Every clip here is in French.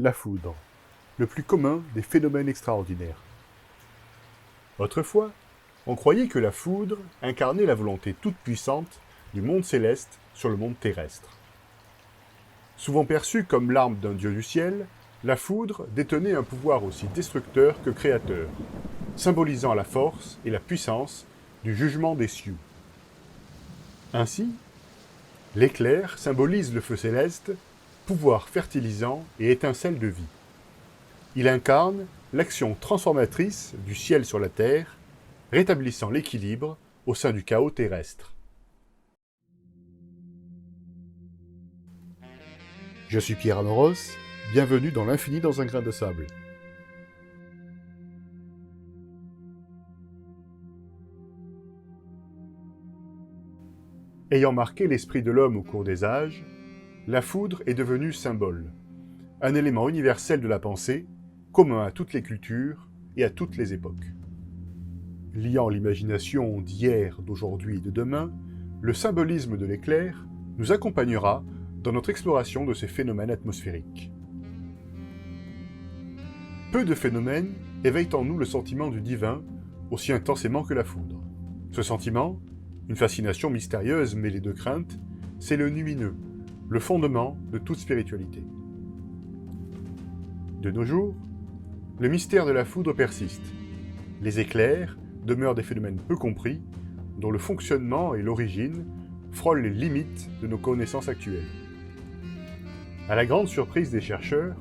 la foudre, le plus commun des phénomènes extraordinaires. Autrefois, on croyait que la foudre incarnait la volonté toute puissante du monde céleste sur le monde terrestre. Souvent perçue comme l'arme d'un dieu du ciel, la foudre détenait un pouvoir aussi destructeur que créateur, symbolisant la force et la puissance du jugement des cieux. Ainsi, l'éclair symbolise le feu céleste, pouvoir fertilisant et étincelle de vie. Il incarne l'action transformatrice du ciel sur la terre, rétablissant l'équilibre au sein du chaos terrestre. Je suis Pierre Amoros, bienvenue dans l'infini dans un grain de sable. Ayant marqué l'esprit de l'homme au cours des âges, la foudre est devenue symbole, un élément universel de la pensée, commun à toutes les cultures et à toutes les époques. Liant l'imagination d'hier, d'aujourd'hui et de demain, le symbolisme de l'éclair nous accompagnera dans notre exploration de ces phénomènes atmosphériques. Peu de phénomènes éveillent en nous le sentiment du divin aussi intensément que la foudre. Ce sentiment, une fascination mystérieuse mêlée de crainte, c'est le lumineux, le fondement de toute spiritualité. De nos jours, le mystère de la foudre persiste. Les éclairs demeurent des phénomènes peu compris, dont le fonctionnement et l'origine frôlent les limites de nos connaissances actuelles. À la grande surprise des chercheurs,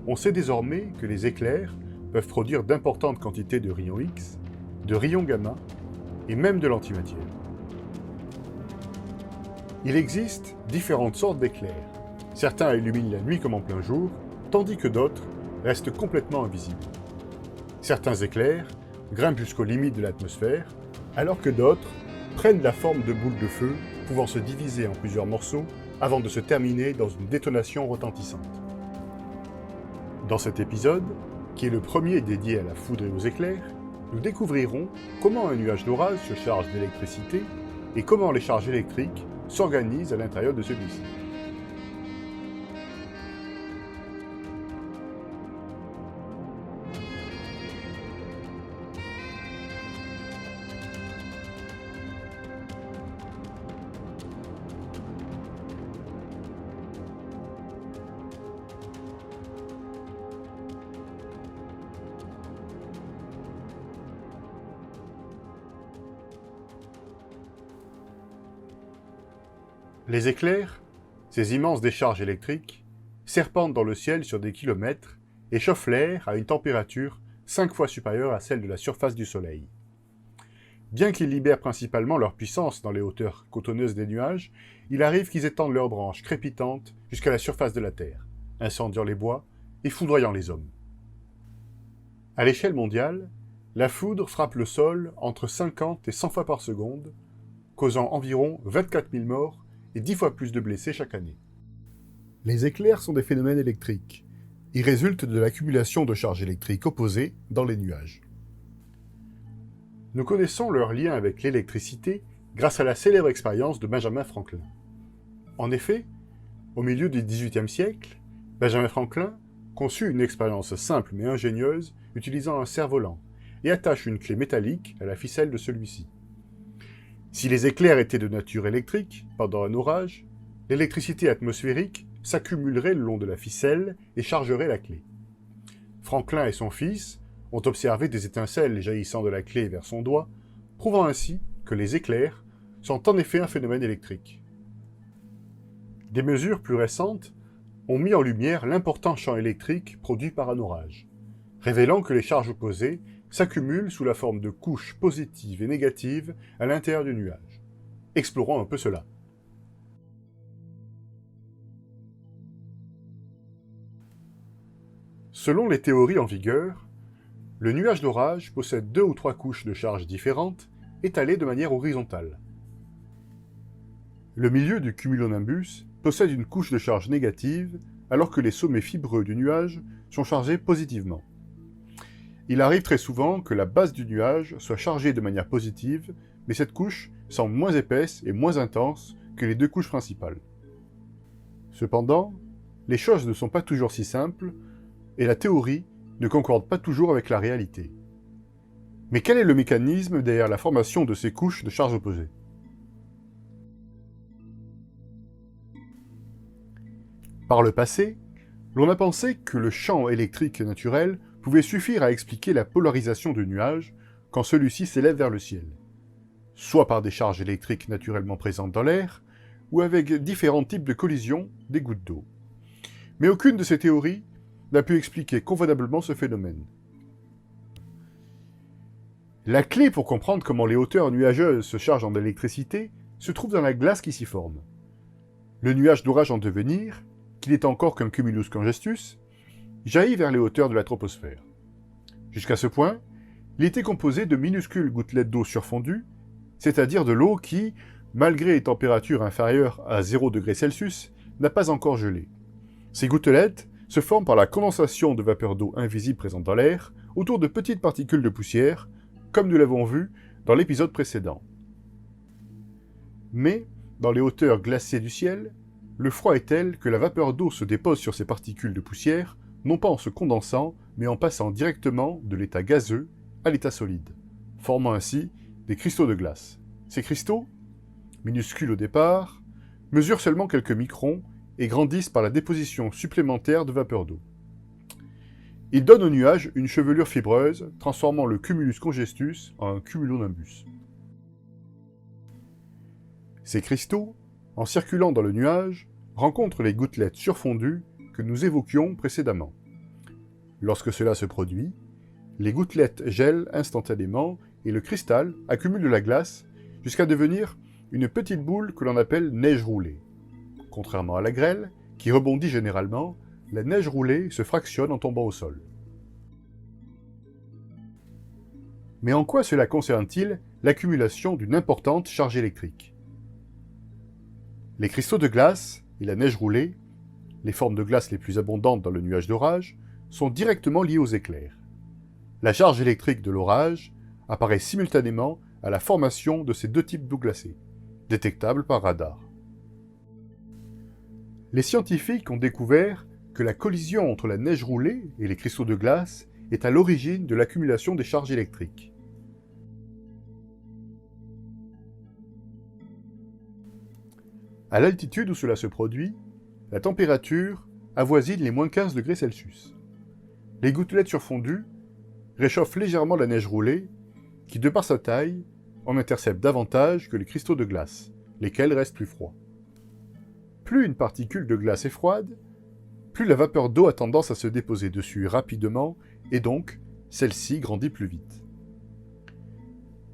on sait désormais que les éclairs peuvent produire d'importantes quantités de rayons X, de rayons gamma et même de l'antimatière. Il existe différentes sortes d'éclairs. Certains illuminent la nuit comme en plein jour, tandis que d'autres restent complètement invisibles. Certains éclairs grimpent jusqu'aux limites de l'atmosphère, alors que d'autres prennent la forme de boules de feu, pouvant se diviser en plusieurs morceaux avant de se terminer dans une détonation retentissante. Dans cet épisode, qui est le premier dédié à la foudre et aux éclairs, nous découvrirons comment un nuage d'orage se charge d'électricité et comment les charges électriques s'organisent à l'intérieur de celui-ci. Les éclairs, ces immenses décharges électriques, serpentent dans le ciel sur des kilomètres et chauffent l'air à une température 5 fois supérieure à celle de la surface du Soleil. Bien qu'ils libèrent principalement leur puissance dans les hauteurs cotonneuses des nuages, il arrive qu'ils étendent leurs branches crépitantes jusqu'à la surface de la Terre, incendiant les bois et foudroyant les hommes. À l'échelle mondiale, la foudre frappe le sol entre 50 et 100 fois par seconde, causant environ 24 000 morts et 10 fois plus de blessés chaque année. Les éclairs sont des phénomènes électriques. Ils résultent de l'accumulation de charges électriques opposées dans les nuages. Nous connaissons leur lien avec l'électricité grâce à la célèbre expérience de Benjamin Franklin. En effet, au milieu du XVIIIe siècle, Benjamin Franklin conçut une expérience simple mais ingénieuse utilisant un cerf-volant et attache une clé métallique à la ficelle de celui-ci. Si les éclairs étaient de nature électrique, pendant un orage, l'électricité atmosphérique s'accumulerait le long de la ficelle et chargerait la clé. Franklin et son fils ont observé des étincelles jaillissant de la clé vers son doigt, prouvant ainsi que les éclairs sont en effet un phénomène électrique. Des mesures plus récentes ont mis en lumière l'important champ électrique produit par un orage, révélant que les charges opposées s'accumulent sous la forme de couches positives et négatives à l'intérieur du nuage. Explorons un peu cela. Selon les théories en vigueur, le nuage d'orage possède 2 ou 3 couches de charges différentes, étalées de manière horizontale. Le milieu du cumulonimbus possède une couche de charge négative, alors que les sommets fibreux du nuage sont chargés positivement. Il arrive très souvent que la base du nuage soit chargée de manière positive, mais cette couche semble moins épaisse et moins intense que les 2 couches principales. Cependant, les choses ne sont pas toujours si simples, et la théorie ne concordent pas toujours avec la réalité. Mais quel est le mécanisme derrière la formation de ces couches de charges opposées? Par le passé, l'on a pensé que le champ électrique naturel pouvait suffire à expliquer la polarisation du nuage quand celui-ci s'élève vers le ciel, soit par des charges électriques naturellement présentes dans l'air, ou avec différents types de collisions des gouttes d'eau. Mais aucune de ces théories n'a pu expliquer convenablement ce phénomène. La clé pour comprendre comment les hauteurs nuageuses se chargent en électricité se trouve dans la glace qui s'y forme. Le nuage d'orage en devenir, qui n'est encore qu'un cumulus congestus, jaillit vers les hauteurs de la troposphère. Jusqu'à ce point, il était composé de minuscules gouttelettes d'eau surfondues, c'est-à-dire de l'eau qui, malgré les températures inférieures à 0 degré Celsius, n'a pas encore gelé. Ces gouttelettes se forment par la condensation de vapeurs d'eau invisibles présentes dans l'air autour de petites particules de poussière, comme nous l'avons vu dans l'épisode précédent. Mais, dans les hauteurs glacées du ciel, le froid est tel que la vapeur d'eau se dépose sur ces particules de poussière, non pas en se condensant, mais en passant directement de l'état gazeux à l'état solide, formant ainsi des cristaux de glace. Ces cristaux, minuscules au départ, mesurent seulement quelques microns et grandissent par la déposition supplémentaire de vapeur d'eau. Ils donnent au nuage une chevelure fibreuse, transformant le cumulus congestus en un cumulonimbus. Ces cristaux, en circulant dans le nuage, rencontrent les gouttelettes surfondues que nous évoquions précédemment. Lorsque cela se produit, les gouttelettes gèlent instantanément et le cristal accumule de la glace jusqu'à devenir une petite boule que l'on appelle neige roulée. Contrairement à la grêle, qui rebondit généralement, la neige roulée se fractionne en tombant au sol. Mais en quoi cela concerne-t-il l'accumulation d'une importante charge électrique? Les cristaux de glace et la neige roulée, les formes de glace les plus abondantes dans le nuage d'orage, sont directement liées aux éclairs. La charge électrique de l'orage apparaît simultanément à la formation de ces deux types d'eau glacée, détectables par radar. Les scientifiques ont découvert que la collision entre la neige roulée et les cristaux de glace est à l'origine de l'accumulation des charges électriques. À l'altitude où cela se produit, la température avoisine les moins 15 degrés Celsius. Les gouttelettes surfondues réchauffent légèrement la neige roulée, qui, de par sa taille, en intercepte davantage que les cristaux de glace, lesquels restent plus froids. Plus une particule de glace est froide, plus la vapeur d'eau a tendance à se déposer dessus rapidement, et donc, celle-ci grandit plus vite.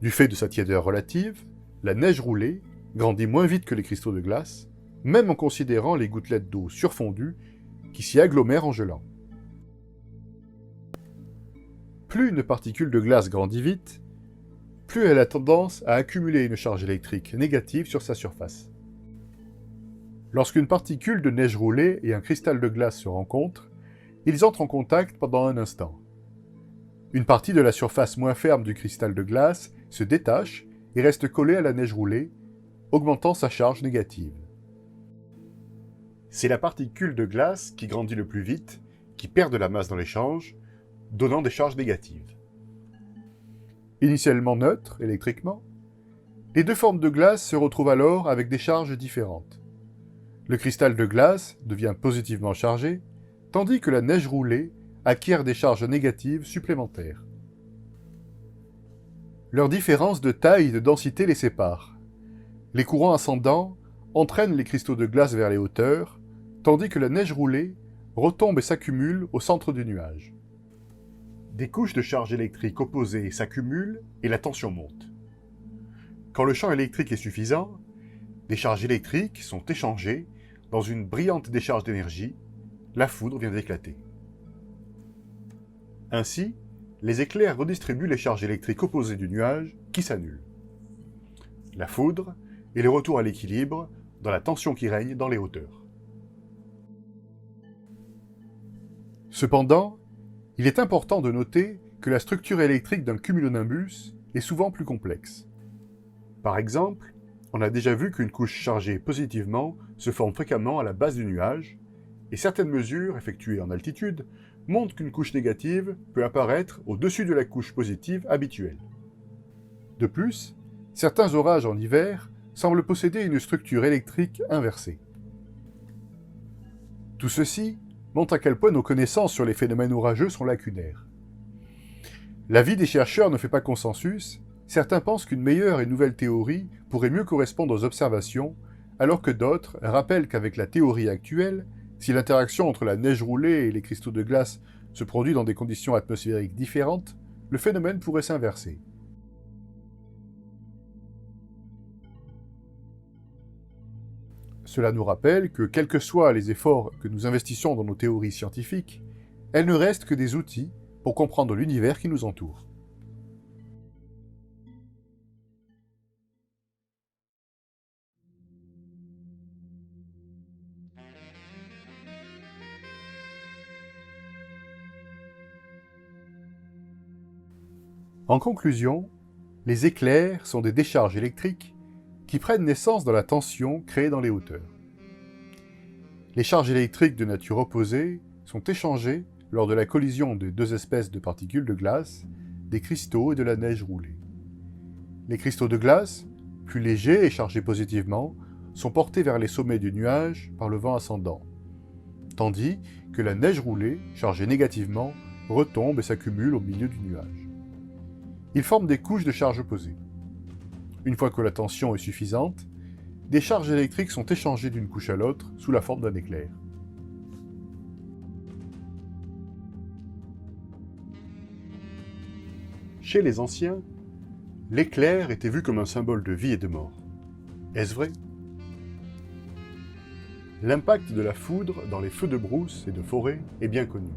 Du fait de sa tiédeur relative, la neige roulée grandit moins vite que les cristaux de glace, même en considérant les gouttelettes d'eau surfondues qui s'y agglomèrent en gelant. Plus une particule de glace grandit vite, plus elle a tendance à accumuler une charge électrique négative sur sa surface. Lorsqu'une particule de neige roulée et un cristal de glace se rencontrent, ils entrent en contact pendant un instant. Une partie de la surface moins ferme du cristal de glace se détache et reste collée à la neige roulée, augmentant sa charge négative. C'est la particule de glace qui grandit le plus vite, qui perd de la masse dans l'échange, donnant des charges négatives. Initialement neutres électriquement, les deux formes de glace se retrouvent alors avec des charges différentes. Le cristal de glace devient positivement chargé, tandis que la neige roulée acquiert des charges négatives supplémentaires. Leur différence de taille et de densité les sépare. Les courants ascendants entraînent les cristaux de glace vers les hauteurs, tandis que la neige roulée retombe et s'accumule au centre du nuage. Des couches de charge électrique opposées s'accumulent et la tension monte. Quand le champ électrique est suffisant, des charges électriques sont échangées dans une brillante décharge d'énergie, la foudre vient d'éclater. Ainsi, les éclairs redistribuent les charges électriques opposées du nuage qui s'annulent. La foudre est le retour à l'équilibre dans la tension qui règne dans les hauteurs. Cependant, il est important de noter que la structure électrique d'un cumulonimbus est souvent plus complexe. Par exemple, on a déjà vu qu'une couche chargée positivement se forme fréquemment à la base du nuage, et certaines mesures effectuées en altitude montre qu'une couche négative peut apparaître au-dessus de la couche positive habituelle. De plus, certains orages en hiver semblent posséder une structure électrique inversée. Tout ceci montre à quel point nos connaissances sur les phénomènes orageux sont lacunaires. L'avis des chercheurs ne fait pas consensus, certains pensent qu'une meilleure et nouvelle théorie pourrait mieux correspondre aux observations, alors que d'autres rappellent qu'avec la théorie actuelle, si l'interaction entre la neige roulée et les cristaux de glace se produit dans des conditions atmosphériques différentes, le phénomène pourrait s'inverser. Cela nous rappelle que, quels que soient les efforts que nous investissons dans nos théories scientifiques, elles ne restent que des outils pour comprendre l'univers qui nous entoure. En conclusion, les éclairs sont des décharges électriques qui prennent naissance dans la tension créée dans les hauteurs. Les charges électriques de nature opposée sont échangées lors de la collision de deux espèces de particules de glace, des cristaux et de la neige roulée. Les cristaux de glace, plus légers et chargés positivement, sont portés vers les sommets du nuage par le vent ascendant, tandis que la neige roulée, chargée négativement, retombe et s'accumule au milieu du nuage. Ils forment des couches de charges opposées. Une fois que la tension est suffisante, des charges électriques sont échangées d'une couche à l'autre sous la forme d'un éclair. Chez les anciens, l'éclair était vu comme un symbole de vie et de mort. Est-ce vrai? L'impact de la foudre dans les feux de brousse et de forêt est bien connu.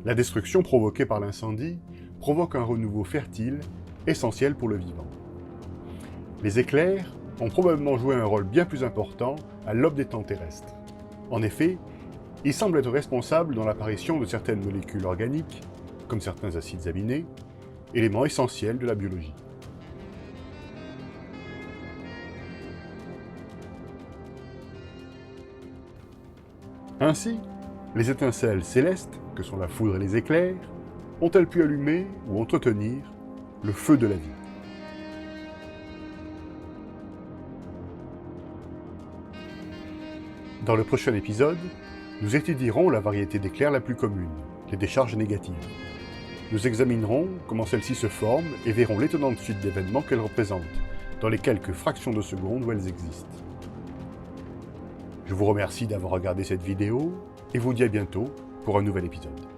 La destruction provoquée par l'incendie provoque un renouveau fertile, essentiel pour le vivant. Les éclairs ont probablement joué un rôle bien plus important à l'aube des temps terrestres. En effet, ils semblent être responsables dans l'apparition de certaines molécules organiques, comme certains acides aminés, éléments essentiels de la biologie. Ainsi, les étincelles célestes, que sont la foudre et les éclairs, ont-elles pu allumer ou entretenir le feu de la vie? Dans le prochain épisode, nous étudierons la variété d'éclairs la plus commune, les décharges négatives. Nous examinerons comment celles-ci se forment et verrons l'étonnante suite d'événements qu'elles représentent, dans les quelques fractions de seconde où elles existent. Je vous remercie d'avoir regardé cette vidéo et vous dis à bientôt pour un nouvel épisode.